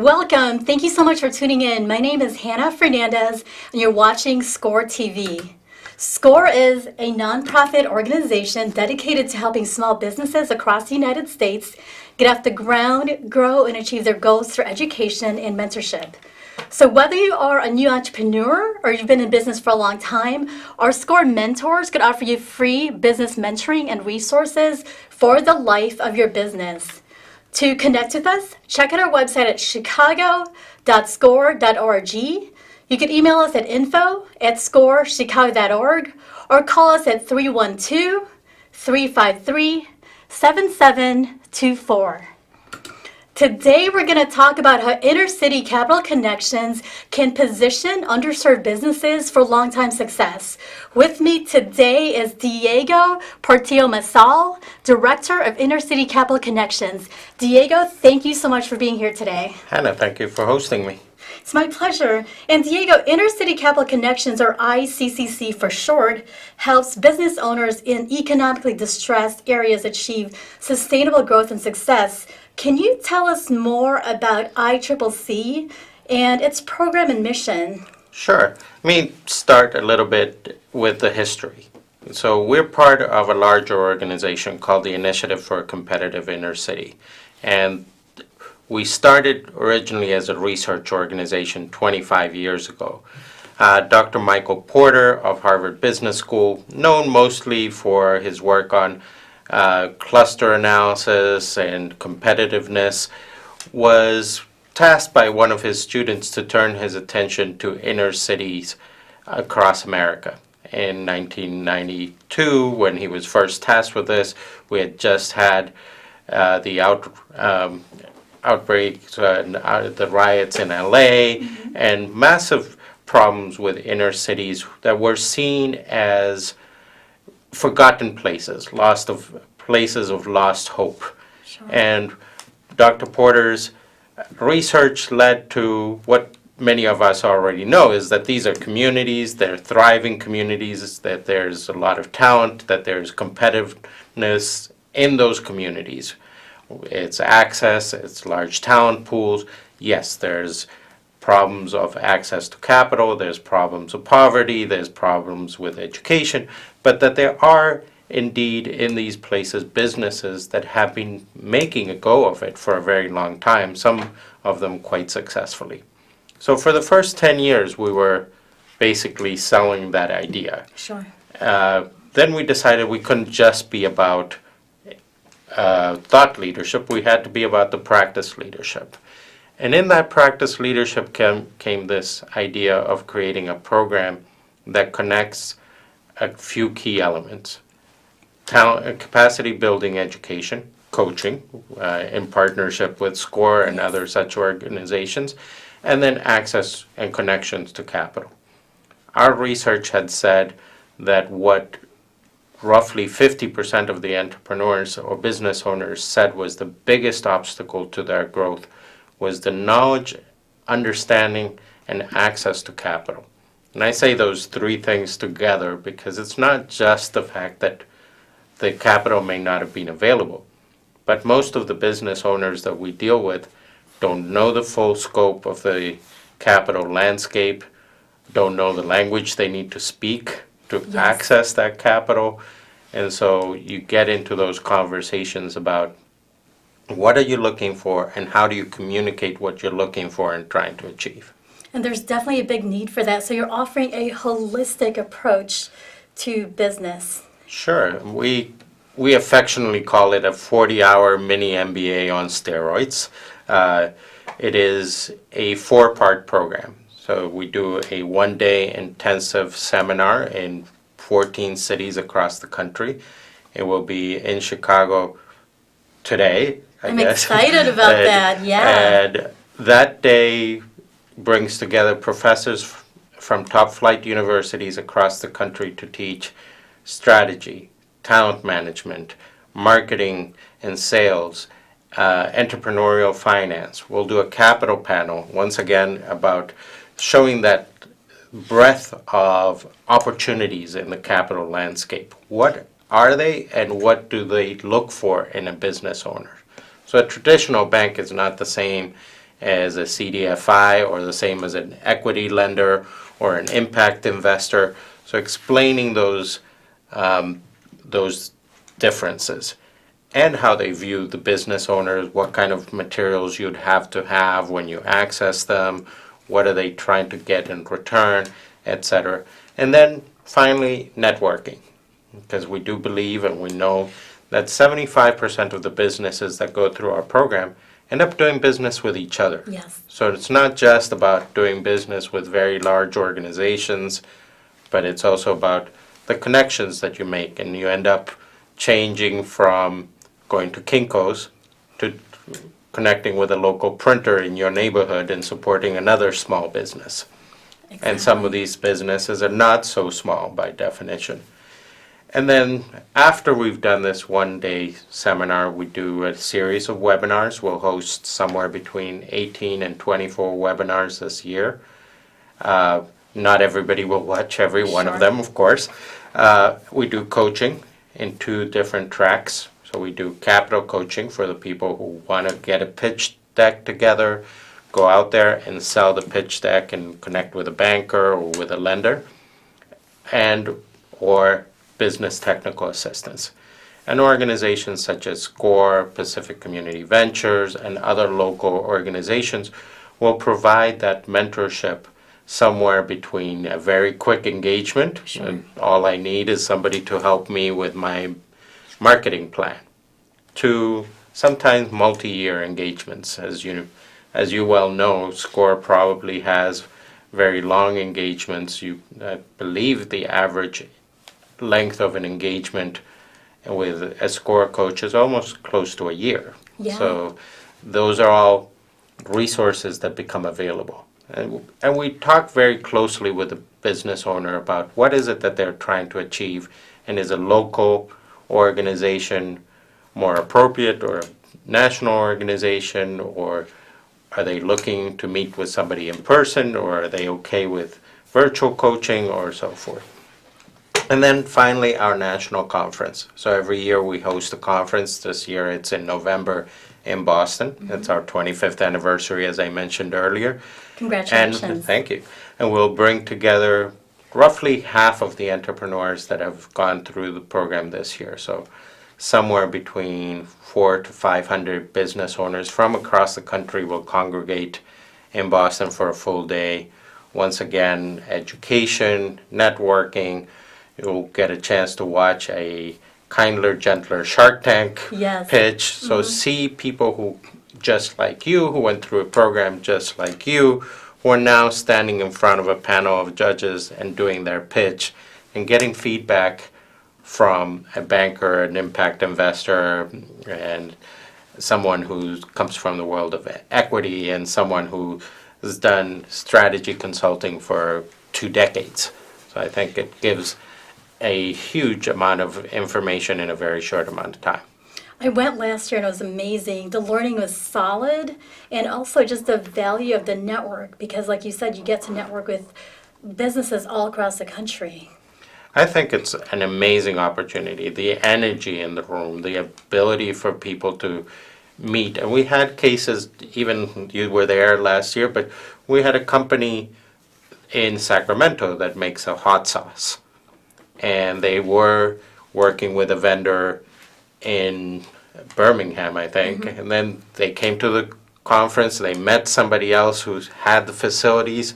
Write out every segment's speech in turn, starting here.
Welcome. Thank you so much for tuning in. My name is Hannah Fernandez, and you're watching SCORE TV. SCORE is a nonprofit organization dedicated to helping small businesses across the United States get off the ground, grow, and achieve their goals through education and mentorship. So whether you are a new entrepreneur or you've been in business for a long time, our SCORE mentors could offer you free business mentoring and resources for the life of your business. To connect with us, check out our website at chicago.score.org. You can email us at info@scorechicago.org or call us at 312-353-7724. Today, we're going to talk about how Inner City Capital Connections can position underserved businesses for long-time success. With me today is Diego Portillo-Massal, Director of Inner City Capital Connections. Diego, thank you so much for being here today. Hannah, thank you for hosting me. It's my pleasure. And Diego, Inner City Capital Connections, or ICCC for short, helps business owners in economically distressed areas achieve sustainable growth and success. Can you tell us more about ICCC and its program and mission? Sure. Let me start a little bit with the history. So we're part of a larger organization called the Initiative for a Competitive Inner City. And we started originally as a research organization 25 years ago. Dr. Michael Porter of Harvard Business School, known mostly for his work on cluster analysis and competitiveness, was tasked by one of his students to turn his attention to inner cities across America. In 1992, when he was first tasked with this, we had just had the outbreaks, the riots in LA, and massive problems with inner cities that were seen as forgotten places, places of lost hope. Sure. And Dr. Porter's research led to what many of us already know, is that these are communities, they're thriving communities, that there's a lot of talent, that there's competitiveness in those communities. It's access, it's large talent pools. Yes, there's problems of access to capital, there's problems of poverty, there's problems with education, but that there are indeed in these places businesses that have been making a go of it for a very long time, some of them quite successfully. So for the first 10 years, we were basically selling that idea. Sure. Then we decided we couldn't just be about thought leadership, we had to be about the practice leadership. And in that practice leadership came this idea of creating a program that connects a few key elements. Talent, capacity building education, coaching, in partnership with SCORE and other such organizations, and then access and connections to capital. Our research had said that what roughly 50% of the entrepreneurs or business owners said was the biggest obstacle to their growth was the knowledge, understanding, and access to capital. And I say those three things together because it's not just the fact that the capital may not have been available, but most of the business owners that we deal with don't know the full scope of the capital landscape, don't know the language they need to speak to access that capital. And so you get into those conversations about what are you looking for and how do you communicate what you're looking for and trying to achieve. And there's definitely a big need for that. So you're offering a holistic approach to business. Sure. We affectionately call it a 40-hour mini MBA on steroids. It is a 4-part program. So we do a 1-day intensive seminar in 14 cities across the country. It will be in Chicago today, I guess. I'm excited about that, yeah. And that day brings together professors from top flight universities across the country to teach strategy, talent management, marketing and sales, entrepreneurial finance. We'll do a capital panel, once again, about showing that breadth of opportunities in the capital landscape. What are they and what do they look for in a business owner? So a traditional bank is not the same as a CDFI or the same as an equity lender or an impact investor. So explaining those differences and how they view the business owners, what kind of materials you'd have when you access them, what are they trying to get in return, etc. And then finally, networking, because we do believe and we know that 75% of the businesses that go through our program end up doing business with each other. Yes. So it's not just about doing business with very large organizations, but it's also about the connections that you make, and you end up changing from going to Kinko's to connecting with a local printer in your neighborhood and supporting another small business. And some of these businesses are not so small by definition. And then after we've done this one-day seminar, we do a series of webinars. We'll host somewhere between 18 and 24 webinars this year. Not everybody will watch every one of them, of course. We do coaching in 2 different tracks. So we do capital coaching for the people who want to get a pitch deck together, go out there and sell the pitch deck and connect with a banker or with a lender, or business technical assistance. And organizations such as SCORE, Pacific Community Ventures, and other local organizations will provide that mentorship somewhere between a very quick engagement, and all I need is somebody to help me with my marketing plan, to sometimes multi-year engagements. As you well know, SCORE probably has very long engagements. I believe the average length of an engagement with a SCORE coach is almost close to a year. Yeah. So those are all resources that become available. And we talk very closely with the business owner about what is it that they're trying to achieve, and is a local organization more appropriate, or a national organization, or are they looking to meet with somebody in person, or are they okay with virtual coaching, or so forth. And then finally, our national conference. So every year we host a conference. This year it's in November in Boston. It's our 25th anniversary, as I mentioned earlier. Congratulations. And thank you. And we'll bring together roughly half of the entrepreneurs that have gone through the program this year. So somewhere between 400 to 500 business owners from across the country will congregate in Boston for a full day. Once again, education, networking. You'll get a chance to watch a kinder, gentler Shark Tank pitch. So see people who, just like you, who went through a program just like you, who are now standing in front of a panel of judges and doing their pitch and getting feedback from a banker, an impact investor, and someone who comes from the world of equity, and someone who has done strategy consulting for 2 decades. So I think it gives a huge amount of information in a very short amount of time. I went last year and it was amazing. The learning was solid, and also just the value of the network, because like you said, you get to network with businesses all across the country. I think it's an amazing opportunity. The energy in the room, the ability for people to meet. And we had cases, even you were there last year, but we had a company in Sacramento that makes a hot sauce. And they were working with a vendor in Birmingham, I think. And then they came to the conference, they met somebody else who had the facilities,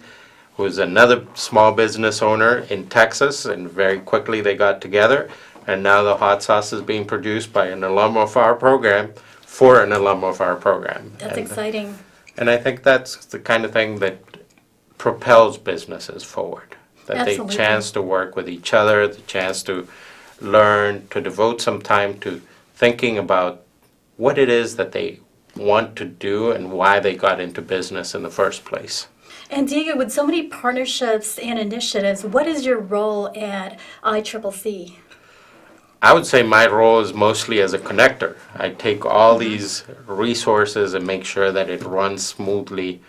who's another small business owner in Texas, and very quickly they got together, and now the hot sauce is being produced by an alum of our program for an alum of our program. That's exciting. And I think that's the kind of thing that propels businesses forward. That Absolutely. they chance to work with each other, the chance to learn, to devote some time to thinking about what it is that they want to do and why they got into business in the first place. And Diego, with so many partnerships and initiatives, what is your role at ICCC? I would say my role is mostly as a connector. I take all these resources and make sure that it runs smoothly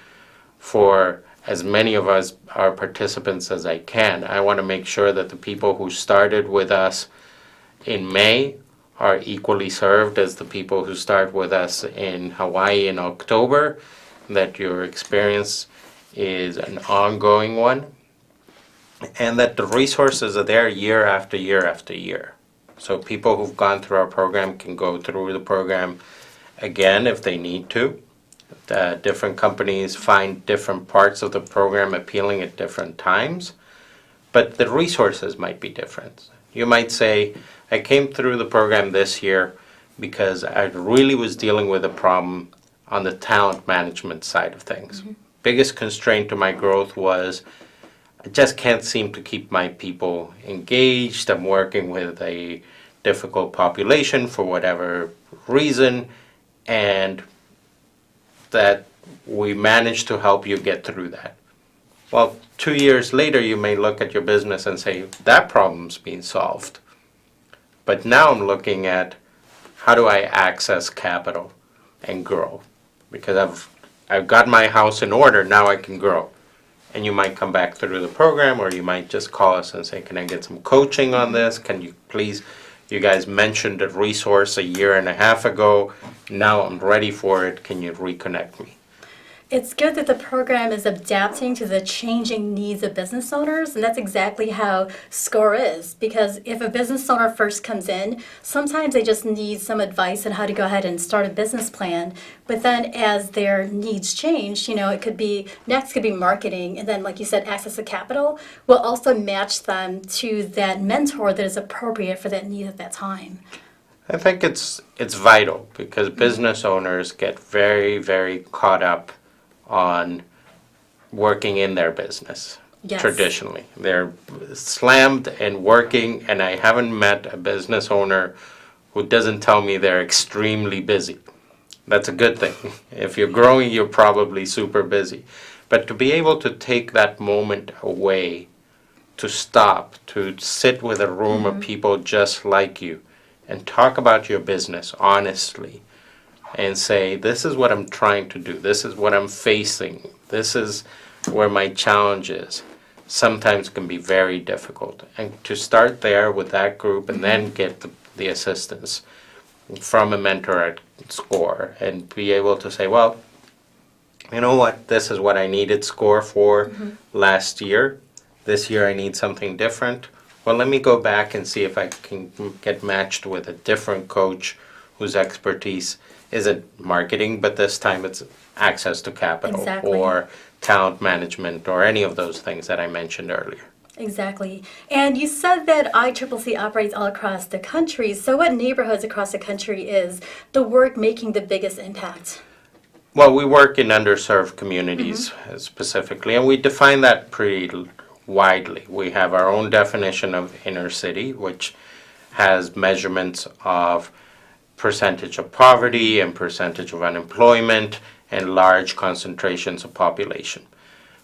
for as many of us, our participants, as I can. I want to make sure that the people who started with us in May are equally served as the people who start with us in Hawaii in October, that your experience is an ongoing one, and that the resources are there year after year after year. So people who've gone through our program can go through the program again if they need to. Different companies find different parts of the program appealing at different times, but the resources might be different. You might say, I came through the program this year because I really was dealing with a problem on the talent management side of things. Biggest constraint to my growth was I just can't seem to keep my people engaged. I'm working with a difficult population for whatever reason, and that we managed to help you get through that. Well, 2 years later, you may look at your business and say, that problem's been solved. But now I'm looking at how do I access capital and grow? Because I've got my house in order, now I can grow. And you might come back through the program, or you might just call us and say, can I get some coaching on this? Can you please, you guys mentioned a resource a year and a half ago. Now I'm ready for it. Can you reconnect me? It's good that the program is adapting to the changing needs of business owners, and that's exactly how SCORE is. Because if a business owner first comes in, sometimes they just need some advice on how to go ahead and start a business plan. But then as their needs change, it could be, next could be marketing, and then like you said, access to capital will also match them to that mentor that is appropriate for that need at that time. I think it's vital because business owners get very, very caught up on working in their business. Yes. Traditionally. They're slammed and working, and I haven't met a business owner who doesn't tell me they're extremely busy. That's a good thing. If you're growing, you're probably super busy. But to be able to take that moment away, to stop, to sit with a room of people just like you, and talk about your business honestly, and say, this is what I'm trying to do, this is what I'm facing, this is where my challenge is, sometimes can be very difficult. And to start there with that group and then get the assistance from a mentor at SCORE and be able to say, well, you know what, this is what I needed SCORE for last year. This year I need something different. Well, let me go back and see if I can get matched with a different coach whose expertise isn't marketing, but this time it's access to capital. Exactly. Or talent management or any of those things that I mentioned earlier. Exactly. And you said that ICCC operates all across the country. So what neighborhoods across the country is the work making the biggest impact? Well, we work in underserved communities specifically, and we define that pretty widely. We have our own definition of inner city, which has measurements of percentage of poverty and percentage of unemployment and large concentrations of population.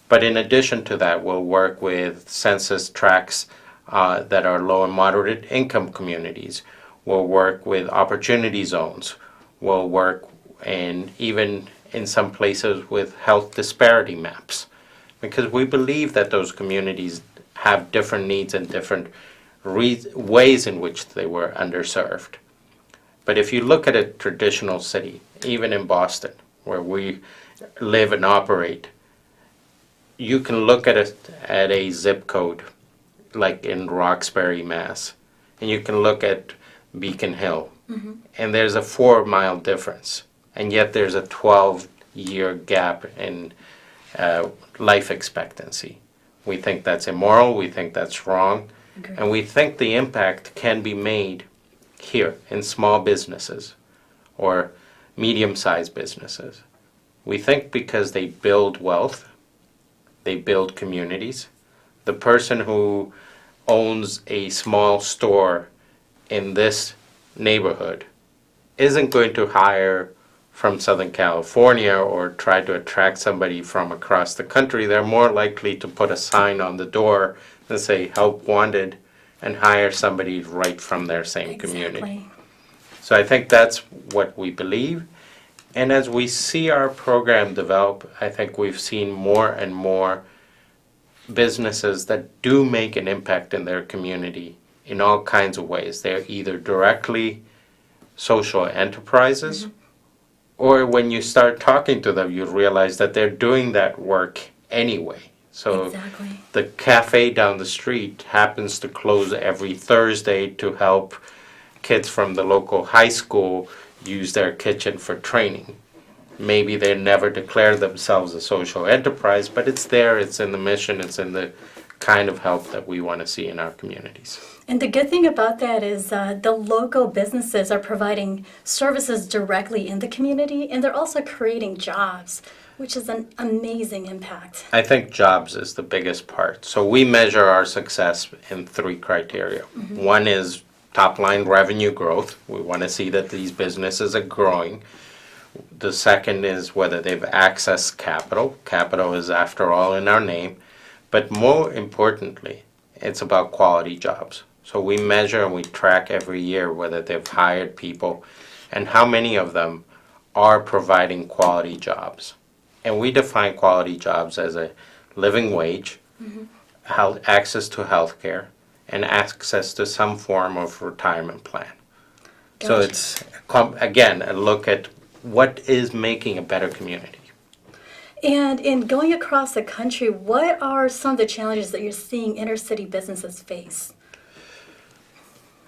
But in addition to that, we'll work with census tracts that are low and moderate income communities. We'll work with opportunity zones. We'll work even in some places with health disparity maps, because we believe that those communities have different needs and different ways in which they were underserved. But if you look at a traditional city, even in Boston, where we live and operate, you can look at a zip code, like in Roxbury, Mass., and you can look at Beacon Hill, and there's a 4-mile difference, and yet there's a 12-year gap in life expectancy. We think that's immoral, we think that's wrong, and we think the impact can be made here in small businesses or medium-sized businesses. We think because they build wealth, they build communities. The person who owns a small store in this neighborhood isn't going to hire from Southern California or try to attract somebody from across the country. They're more likely to put a sign on the door and say help wanted and hire somebody right from their same community. Exactly. So I think that's what we believe. And as we see our program develop, I think we've seen more and more businesses that do make an impact in their community in all kinds of ways. They're either directly social enterprises or when you start talking to them, you realize that they're doing that work anyway. So Exactly. the cafe down the street happens to close every Thursday to help kids from the local high school use their kitchen for training. Maybe they never declare themselves a social enterprise, but it's there, it's in the mission, it's in the kind of help that we want to see in our communities. And the good thing about that is the local businesses are providing services directly in the community, and they're also creating jobs, which is an amazing impact. I think jobs is the biggest part. So we measure our success in 3 criteria. One is top line revenue growth. We want to see that these businesses are growing. The second is whether they've accessed capital. Capital is, after all, in our name. But more importantly, it's about quality jobs. So we measure and we track every year whether they've hired people and how many of them are providing quality jobs. And we define quality jobs as a living wage, access to health care, and access to some form of retirement plan. So Gotcha. it's, again, a look at what is making a better community. And in going across the country, what are some of the challenges that you're seeing inner city businesses face?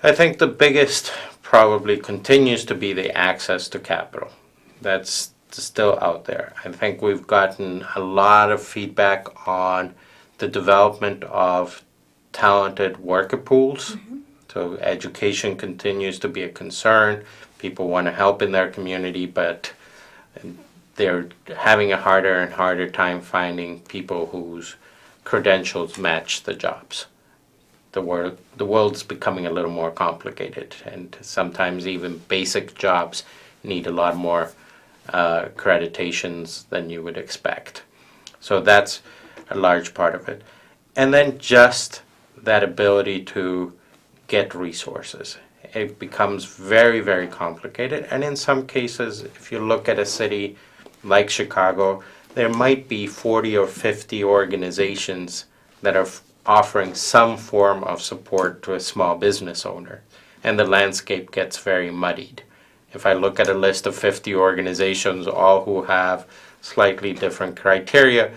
I think the biggest probably continues to be the access to capital. That's still out there. I think we've gotten a lot of feedback on the development of talented worker pools. So education continues to be a concern. People want to help in their community, but they're having a harder and harder time finding people whose credentials match the jobs. The world's becoming a little more complicated, and sometimes even basic jobs need a lot more accreditations than you would expect. So that's a large part of it. And then just that ability to get resources. It becomes very, very complicated. And in some cases, if you look at a city like Chicago, there might be 40 or 50 organizations that are offering some form of support to a small business owner. And the landscape gets very muddied. If I look at a list of 50 organizations, all who have slightly different criteria,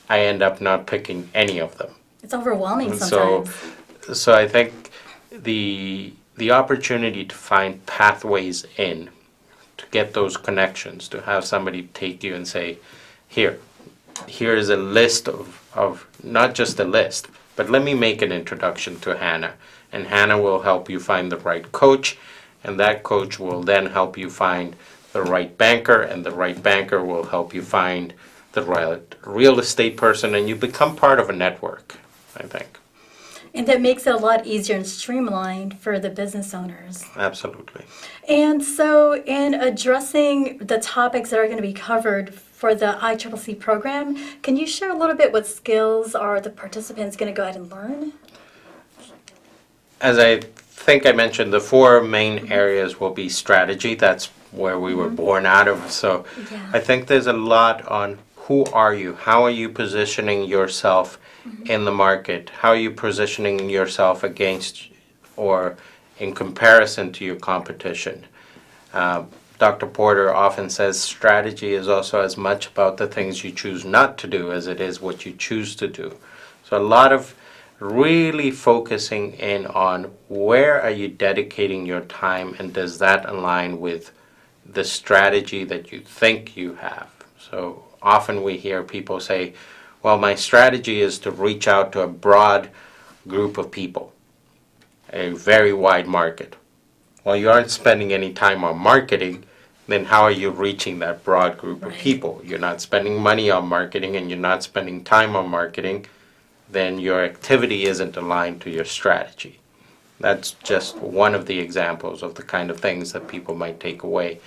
I end up not picking any of them. It's overwhelming And so, sometimes. so I think the opportunity to find pathways in, to get those connections, to have somebody take you and say, here is a list of not just a list, but let me make an introduction to Hannah. And Hannah will help you find the right coach, and that coach will then help you find the right banker, and the right banker will help you find the right real estate person, and you become part of a network, I think. And that makes it a lot easier and streamlined for the business owners. Absolutely. And so, in addressing the topics that are going to be covered for the ICCC program, can you share a little bit what skills are the participants going to go ahead and learn? As I think I mentioned, the 4 main areas will be strategy. That's where we were born out of. So Yeah. I think there's a lot on who are you? How are you positioning yourself in the market? How are you positioning yourself against or in comparison to your competition? Dr. Porter often says strategy is also as much about the things you choose not to do as it is what you choose to do. So a lot of really focusing in on where are you dedicating your time, and does that align with the strategy that you think you have. So often we hear people say, well, my strategy is to reach out to a broad group of people, a very wide market. Well, you aren't spending any time on marketing, then how are you reaching that broad group of Right. people? You're not spending money on marketing and you're not spending time on marketing, then your activity isn't aligned to your strategy. That's just one of the examples of the kind of things that people might take away.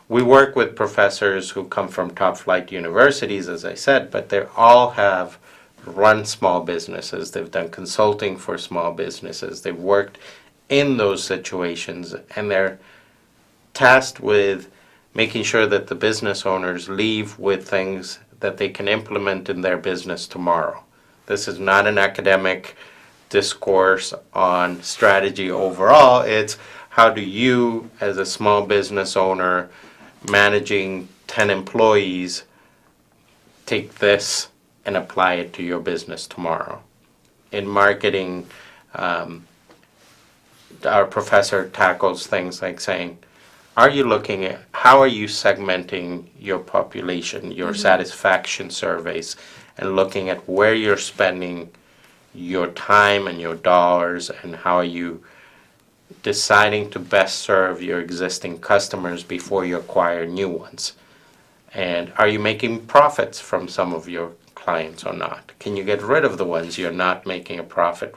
We work with professors who come from top flight universities, as I said, but they all have run small businesses. They've done consulting for small businesses. They've worked in those situations, and they're tasked with making sure that the business owners leave with things that they can implement in their business tomorrow. This is not an academic discourse on strategy overall. It's how do you, as a small business owner, managing 10 employees, take this and apply it to your business tomorrow. In marketing, our professor tackles things like saying, are you looking at how are you segmenting your population, your satisfaction surveys, and looking at where you're spending your time and your dollars, and how are you deciding to best serve your existing customers before you acquire new ones? And are you making profits from some of your clients or not? Can you get rid of the ones you're not making a profit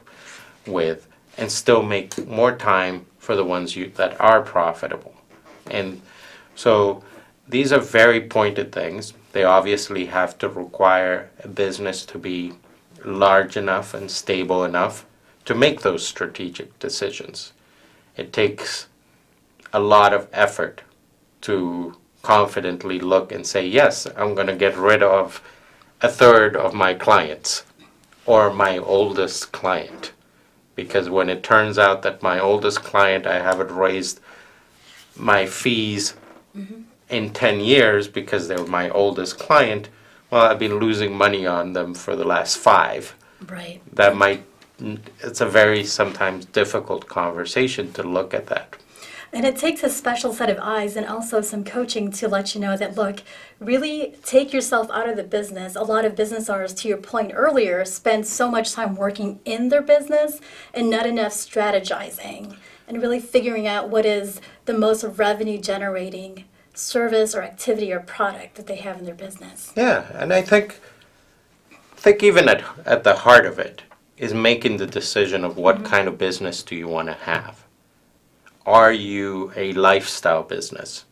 with and still make more time for the ones that are profitable? And so these are very pointed things. They obviously have to require a business to be large enough and stable enough to make those strategic decisions. It takes a lot of effort to confidently look and say, yes, I'm going to get rid of a third of my clients or my oldest client. Because when it turns out that my oldest client, I haven't raised my fees in 10 years because they were my oldest client, well, I've been losing money on them for the last 5. Right. It's a very sometimes difficult conversation to look at that. And it takes a special set of eyes and also some coaching to let you know that, look, really take yourself out of the business. A lot of business owners, to your point earlier, spend so much time working in their business and not enough strategizing and really figuring out what is the most revenue generating service or activity or product that they have in their business. Yeah, and I think even at the heart of it is making the decision of what kind of business do you want to have. Are you a lifestyle business?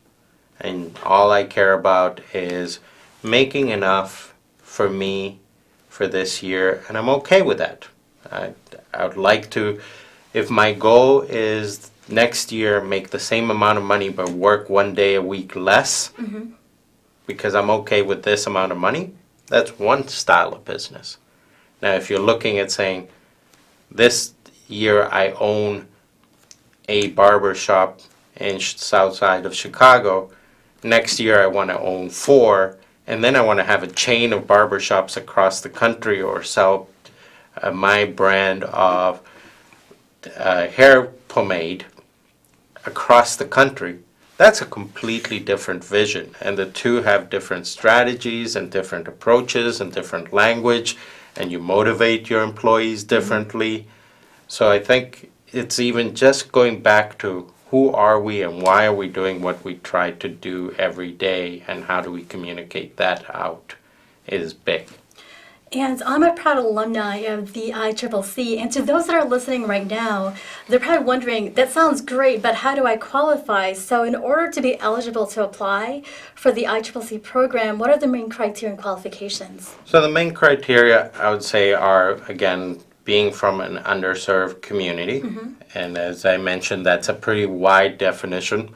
And all I care about is making enough for me for this year, and I'm okay with that. I would like to, if my goal is next year make the same amount of money but work 1 day a week less, because I'm okay with this amount of money, that's one style of business. Now, if you're looking at saying, this year I own a barber shop in south side of Chicago, next year I want to own 4, and then I want to have a chain of barber shops across the country or sell my brand of hair pomade across the country, that's a completely different vision. And the two have different strategies and different approaches and different language, and you motivate your employees differently. So I think it's even just going back to who are we and why are we doing what we try to do every day, and how do we communicate that out is big. And I'm a proud alumni of the ICCC, and to those that are listening right now, they're probably wondering, that sounds great, but how do I qualify? So in order to be eligible to apply for the ICCC program, what are the main criteria and qualifications? So the main criteria, I would say, are, again, being from an underserved community. And as I mentioned, that's a pretty wide definition.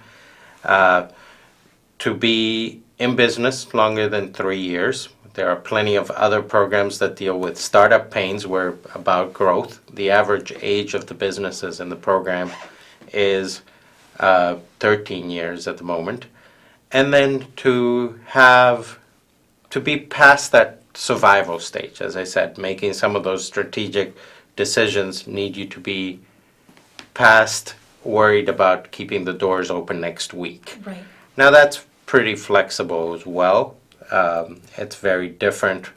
To be in business longer than 3 years. There are plenty of other programs that deal with startup pains, where about growth. The average age of the businesses in the program is 13 years at the moment. And then to be past that survival stage, as I said, making some of those strategic decisions need you to be past worried about keeping the doors open next week. Right. Now that's pretty flexible as well. It's very different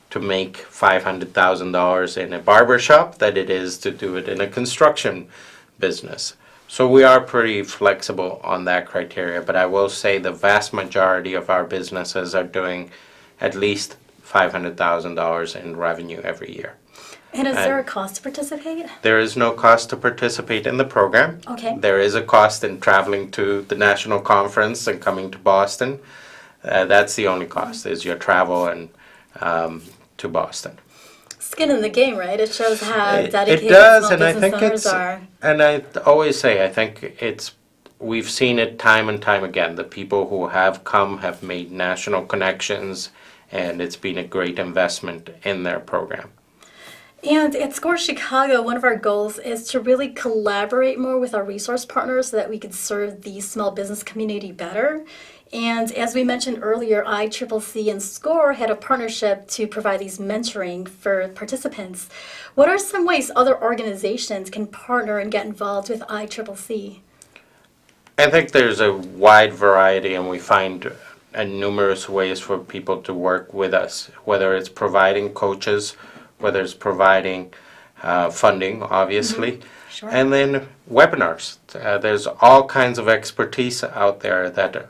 to make $500,000 in a barber shop than it is to do it in a construction business. So we are pretty flexible on that criteria, but I will say the vast majority of our businesses are doing at least $500,000 in revenue every year. And is there a cost to participate? There is no cost to participate in the program. Okay. There is a cost in traveling to the national conference and coming to Boston. That's the only cost, is your travel and to Boston. Skin in the game, right? It shows how dedicated It does, small and I business think owners are. and I always say, I think we've seen it time and time again. The people who have come have made national connections, and it's been a great investment in their program. And at SCORE Chicago, one of our goals is to really collaborate more with our resource partners so that we can serve the small business community better. And as we mentioned earlier, ICCC and SCORE had a partnership to provide these mentoring for participants. What are some ways other organizations can partner and get involved with ICCC? I think there's a wide variety, and we find numerous ways for people to work with us, whether it's providing coaches, whether it's providing funding, obviously, Sure. and then webinars. There's all kinds of expertise out there that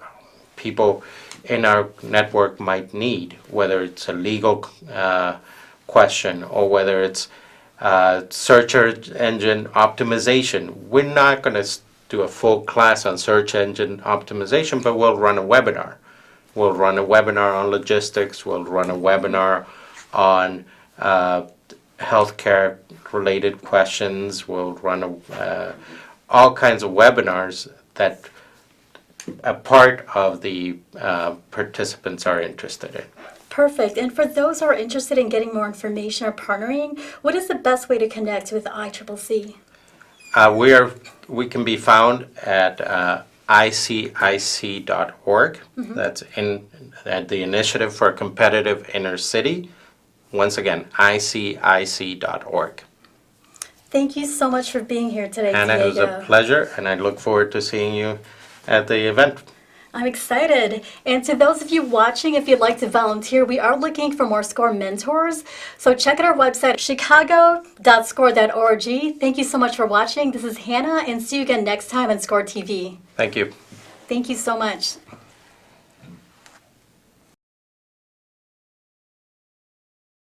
people in our network might need, whether it's a legal question or whether it's search engine optimization. We're not going to do a full class on search engine optimization, but we'll run a webinar. We'll run a webinar on logistics. We'll run a webinar on healthcare related questions. We'll run all kinds of webinars that a part of the participants are interested in. Perfect. And for those who are interested in getting more information or partnering, what is the best way to connect with ICCC? We can be found at icic.org. That's at the Initiative for a Competitive Inner City. Once again, icic.org. Thank you so much for being here today, Hannah, it was a Diego. pleasure, and I look forward to seeing you at the event. I'm excited. And to those of you watching, if you'd like to volunteer, we are looking for more SCORE mentors. So check out our website, chicago.score.org. Thank you so much for watching. This is Hannah, and see you again next time on SCORE TV. Thank you. Thank you so much.